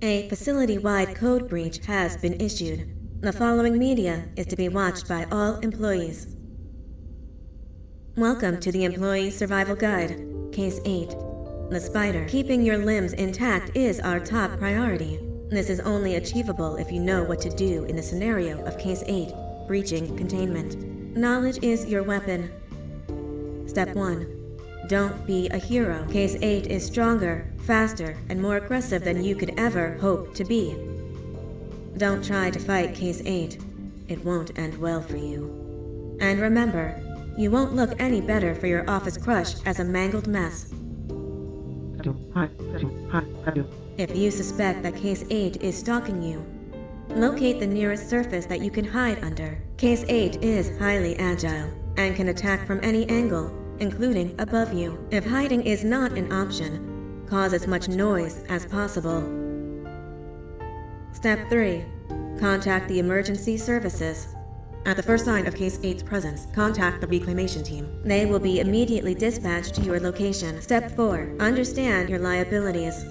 A facility-wide code breach has been issued. The following media is to be watched by all employees. Welcome to the Employee Survival Guide, Case 8. The spider. Keeping your limbs intact is our top priority. This is only achievable if you know what to do in the scenario of Case 8, breaching containment. Knowledge is your weapon. Step 1. Don't be a hero. Case 8 is stronger, faster, and more aggressive than you could ever hope to be. Don't try to fight Case 8. It won't end well for you. And remember, you won't look any better for your office crush as a mangled mess. If you suspect that Case 8 is stalking you, locate the nearest surface that you can hide under. Case 8 is highly agile and can attack from any angle, including above you. If hiding is not an option, cause as much noise as possible. Step 3. Contact the emergency services. At the first sign of Case 8's presence, contact the reclamation team. They will be immediately dispatched to your location. Step 4. Understand your liabilities.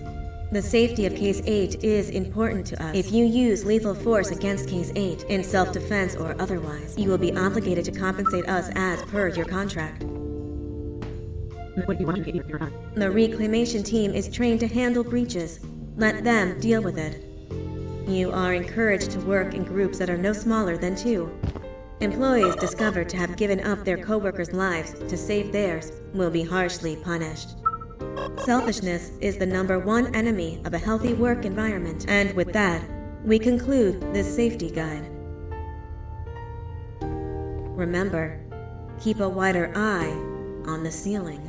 The safety of Case 8 is important to us. If you use lethal force against Case 8, in self-defense or otherwise, you will be obligated to compensate us as per your contract. The reclamation team is trained to handle breaches. Let them deal with it. You are encouraged to work in groups that are no smaller than 2. Employees discovered to have given up their co-workers' lives to save theirs will be harshly punished. Selfishness is the #1 enemy of a healthy work environment. And with that, we conclude this safety guide. Remember, keep a wider eye on the ceiling.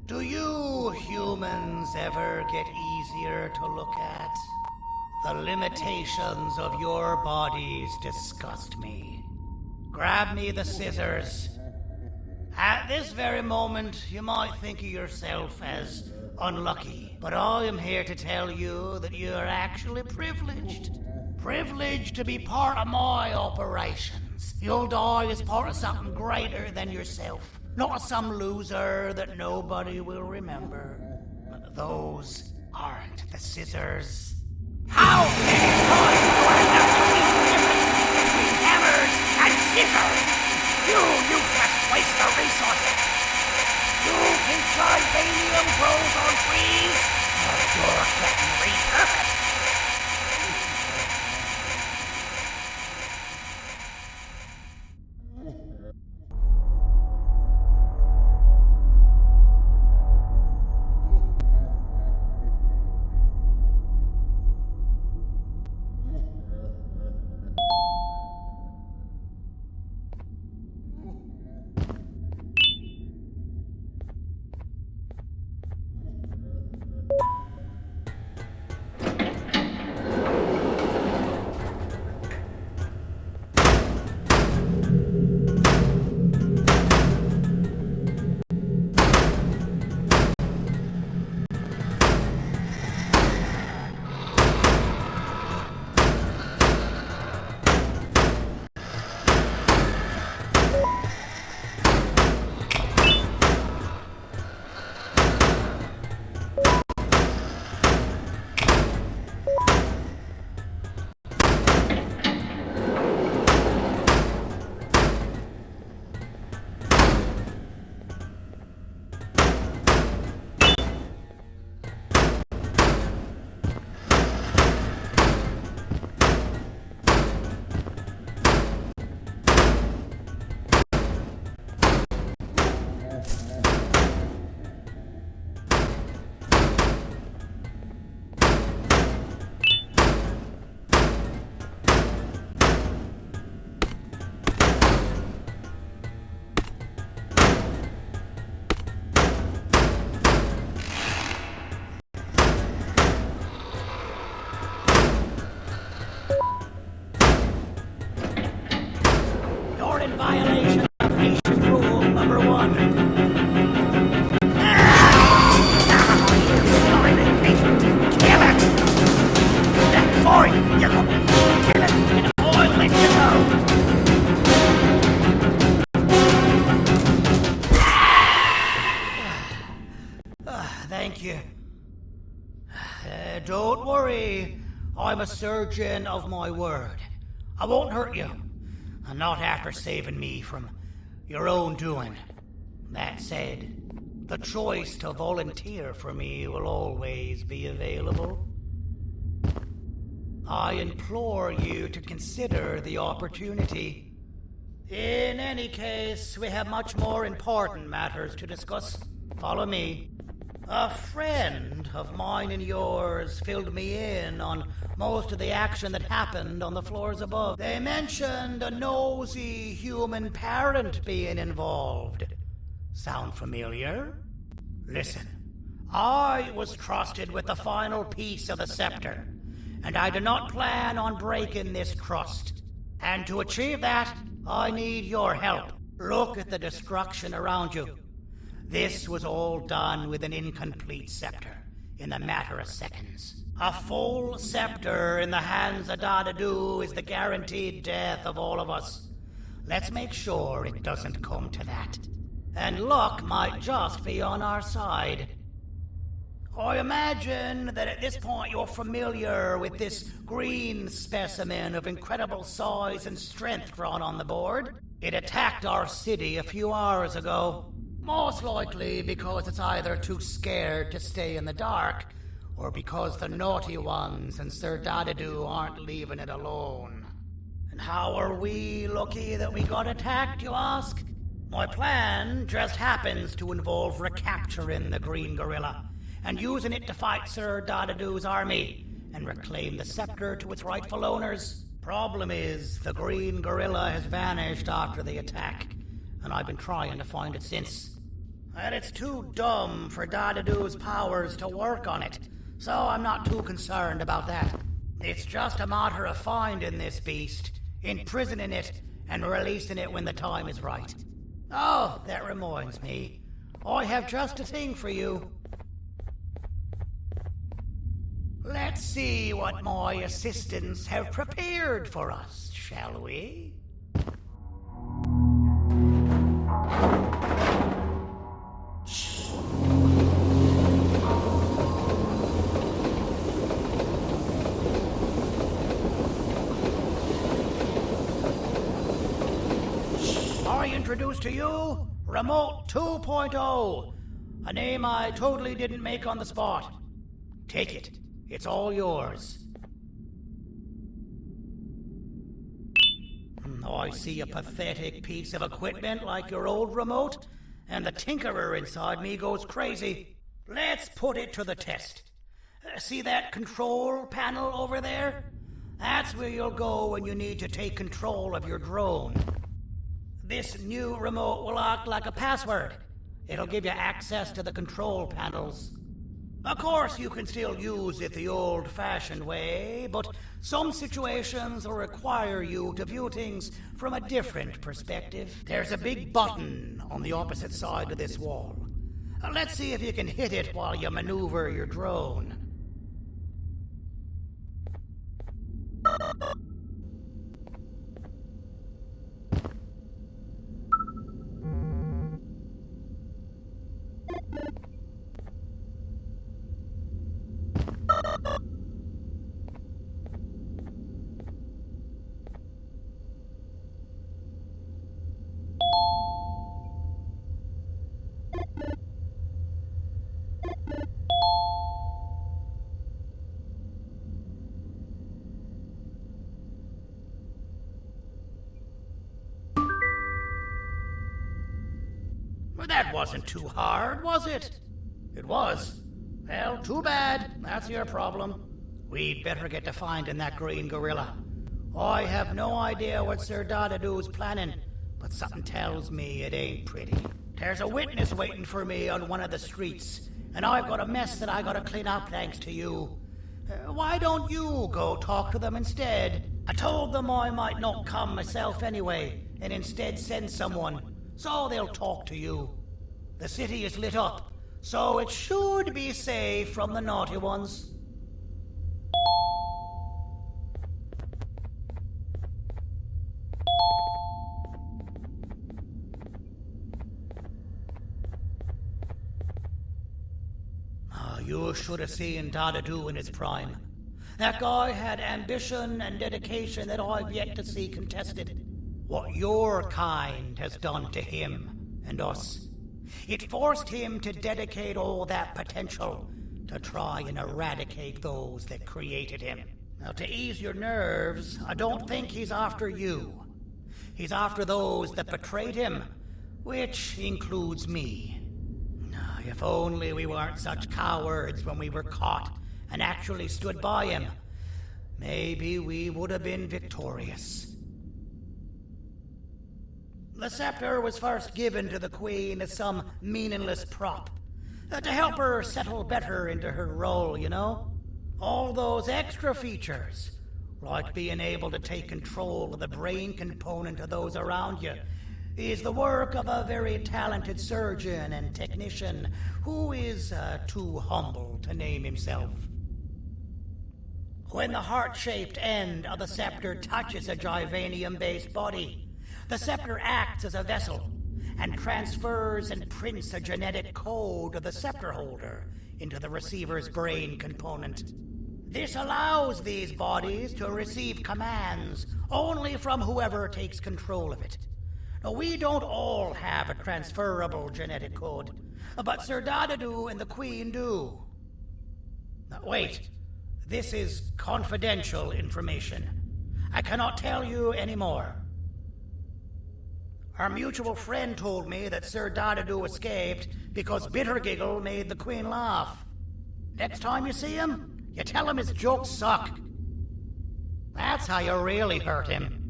Do you humans ever get easier to look at? The limitations of your bodies disgust me. Grab me the scissors. At this very moment, you might think of yourself as unlucky, but I am here to tell you that you are actually privileged. Privileged to be part of my operations. You'll die as part of something greater than yourself, not as some loser that nobody will remember. Those aren't the scissors. How many times do I have to teach the difference between hammers and scissors? You useless waste of resources. You think titanium grows on trees? Well, you're getting repurposed. In violation of nation rule number 1. Kill it! Boy, you got me. Kill it, and I'll let you know. Thank you. Don't worry. I'm a surgeon of my word. I won't hurt you. And not after saving me from your own doing. That said, the choice to volunteer for me will always be available. I implore you to consider the opportunity. In any case, we have much more important matters to discuss. Follow me. A friend of mine and yours filled me in on most of the action that happened on the floors above. They mentioned a nosy human parent being involved. Sound familiar? Listen, I was trusted with the final piece of the scepter, and I do not plan on breaking this trust. And to achieve that, I need your help. Look at the destruction around you. This was all done with an incomplete scepter, in a matter of seconds. A full scepter in the hands of Dadadu is the guaranteed death of all of us. Let's make sure it doesn't come to that. And luck might just be on our side. I imagine that at this point you're familiar with this green specimen of incredible size and strength drawn on the board. It attacked our city a few hours ago. Most likely because it's either too scared to stay in the dark, or because the naughty ones and Sir Dadadu aren't leaving it alone. And how are we lucky that we got attacked, you ask? My plan just happens to involve recapturing the green gorilla, and using it to fight Sir Dadadu's army, and reclaim the scepter to its rightful owners. Problem is, the green gorilla has vanished after the attack, and I've been trying to find it since. And it's too dumb for Dadadoo's powers to work on it, so I'm not too concerned about that. It's just a matter of finding this beast, imprisoning it, and releasing it when the time is right. Oh, that reminds me. I have just a thing for you. Let's see what my assistants have prepared for us, shall we? I introduce to you Remote 2.0, a name I totally didn't make on the spot. Take it. It's all yours. I see a pathetic piece of equipment like your old remote, and the tinkerer inside me goes crazy. Let's put it to the test. See that control panel over there? That's where you'll go when you need to take control of your drone. This new remote will act like a password. It'll give you access to the control panels. Of course, you can still use it the old-fashioned way, but some situations will require you to view things from a different perspective. There's a big button on the opposite side of this wall. Let's see if you can hit it while you maneuver your drone. Well, that wasn't too hard, was it? It was. Well, too bad. That's your problem. We'd better get to finding that green gorilla. I have no idea what Sir Dadadoo's planning, but something tells me it ain't pretty. There's a witness waiting for me on one of the streets, and I've got a mess that I gotta clean up thanks to you. Why don't you go talk to them instead? I told them I might not come myself anyway, and instead send someone, so they'll talk to you. The city is lit up, so it should be safe from the naughty ones. You should have seen Dadadoo in his prime. That guy had ambition and dedication that I've yet to see contested. What your kind has done to him and us. It forced him to dedicate all that potential to try and eradicate those that created him. Now, to ease your nerves, I don't think he's after you. He's after those that betrayed him, which includes me. If only we weren't such cowards when we were caught and actually stood by him, maybe we would have been victorious. The scepter was first given to the Queen as some meaningless prop, to help her settle better into her role, you know? All those extra features, like being able to take control of the brain component of those around you, is the work of a very talented surgeon and technician who is too humble to name himself. When the heart-shaped end of the scepter touches a Givanium-based body, the scepter acts as a vessel and transfers and prints a genetic code of the scepter holder into the receiver's brain component. This allows these bodies to receive commands only from whoever takes control of it. Now, we don't all have a transferable genetic code, but Sir Dadadoo and the Queen do. Now, wait, this is confidential information. I cannot tell you any more. Our mutual friend told me that Sir Dadadoo escaped because Bittergiggle made the Queen laugh. Next time you see him, you tell him his jokes suck. That's how you really hurt him.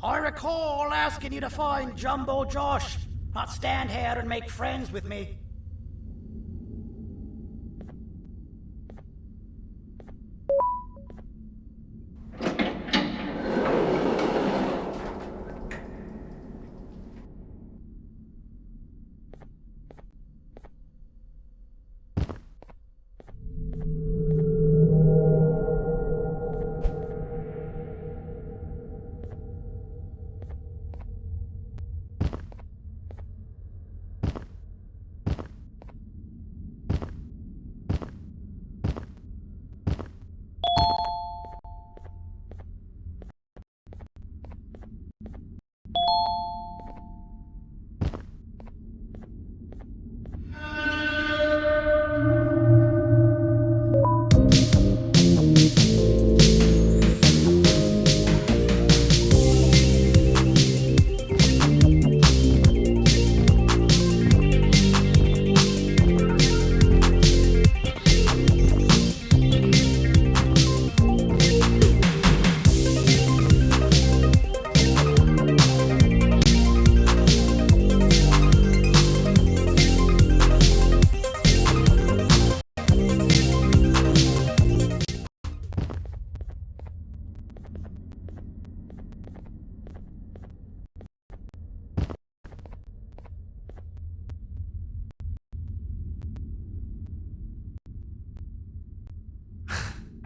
I recall asking you to find Jumbo Josh, not stand here and make friends with me.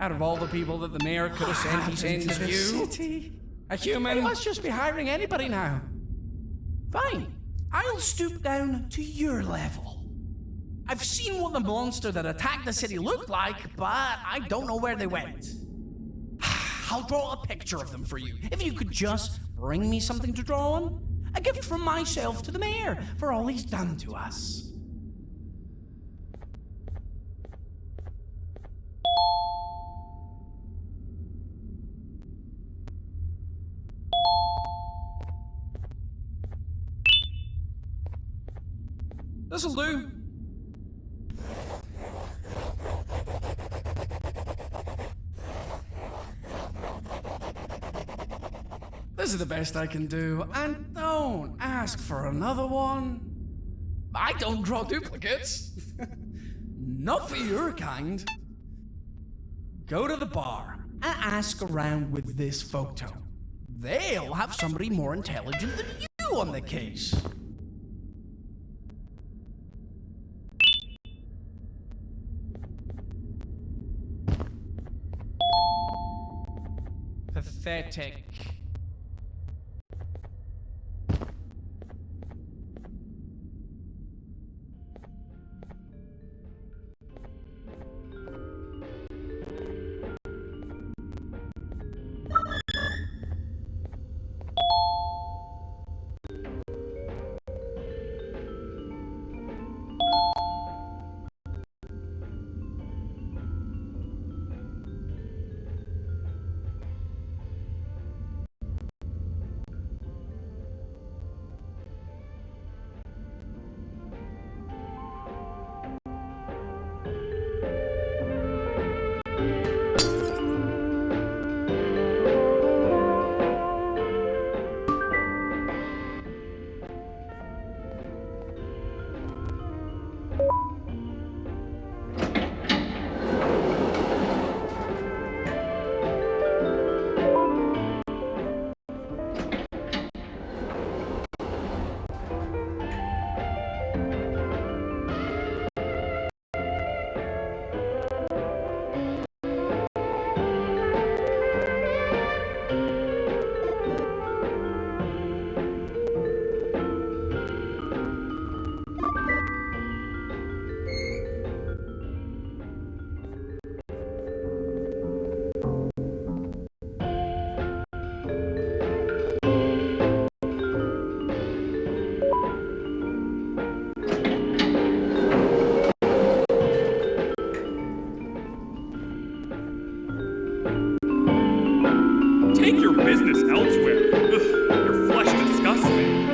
Out of all the people that the mayor could have sent, he sends you. City. A human. He must just be hiring anybody now. Fine. I'll stoop down to your level. I've seen what the monster that attacked the city looked like, but I don't know where they went. I'll draw a picture of them for you. If you could just bring me something to draw on. A gift from myself to the mayor for all he's done to us. This'll do. This is the best I can do, and don't ask for another one. I don't draw duplicates. Not for your kind. Go to the bar and ask around with this photo. They'll have somebody more intelligent than you on the case. Pathetic. Take your business elsewhere. Ugh, your flesh disgusts me.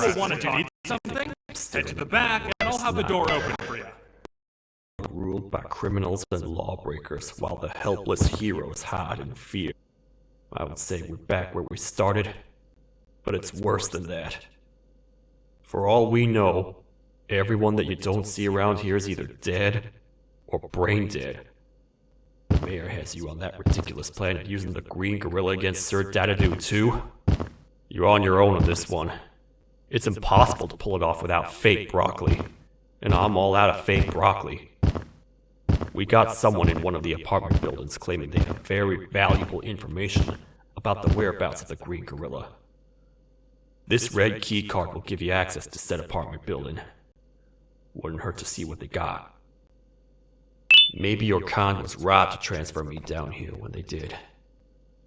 will want to need something, head to the back and I'll have the door open for you. Ruled by criminals and lawbreakers, while the helpless heroes hide in fear. I would say we're back where we started, but it's worse than that. For all we know, everyone that you don't see around here is either dead or brain dead. The mayor has you on that ridiculous plan of using the green gorilla against Sir Dadadoo too. You're on your own on this one. It's impossible to pull it off without fake broccoli, and I'm all out of fake broccoli. We got someone in one of the apartment buildings claiming they have very valuable information about the whereabouts of the green gorilla. This red key card will give you access to said apartment building. Wouldn't hurt to see what they got. Maybe your kind was right to transfer me down here when they did.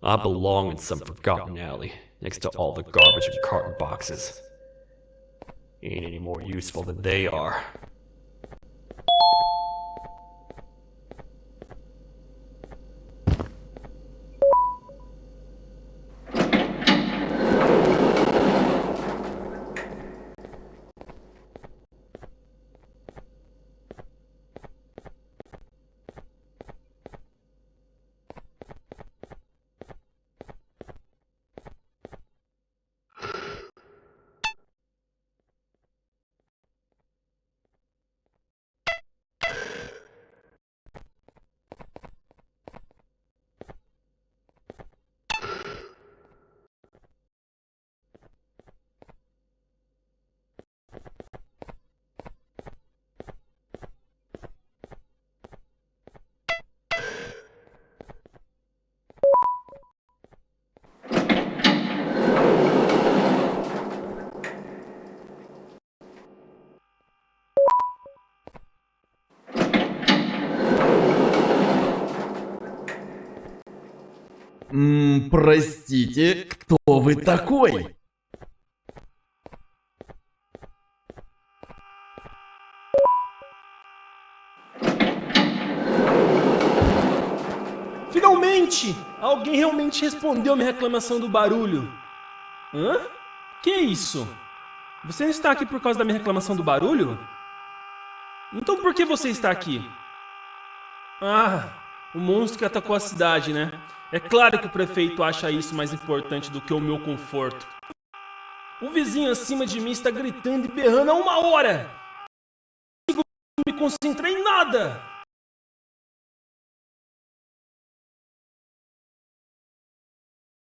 I belong in some forgotten alley, next to all the garbage and carton boxes. Ain't any more useful than they are. Простите, кто вы такой? Finalmente! Alguém realmente respondeu minha reclamação do barulho. Hã? Que isso? Você não está aqui por causa da minha reclamação do barulho? Então por que você está aqui? Ah, o monstro que atacou a cidade, né? É claro que o prefeito acha isso mais importante do que o meu conforto. O vizinho acima de mim está gritando e berrando há 1 hora! Não consigo me concentrar em nada!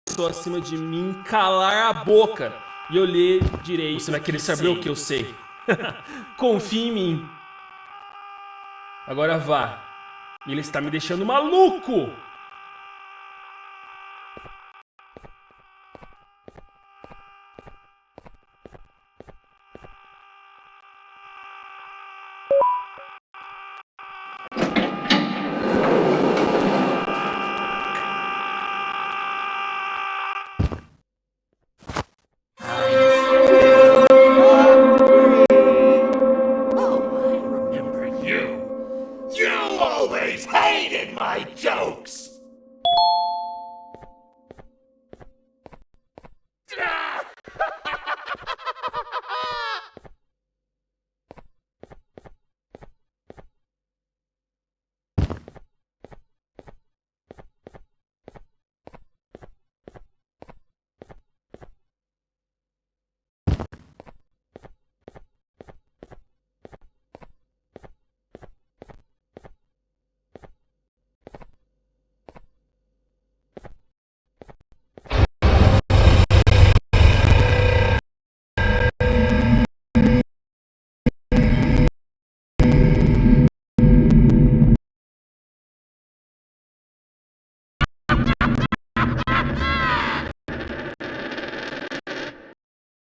Pessoa acima de mim calar a boca e olhei direito. Você vai querer saber o que eu sei? Confie em mim. Agora vá. Ele está me deixando maluco!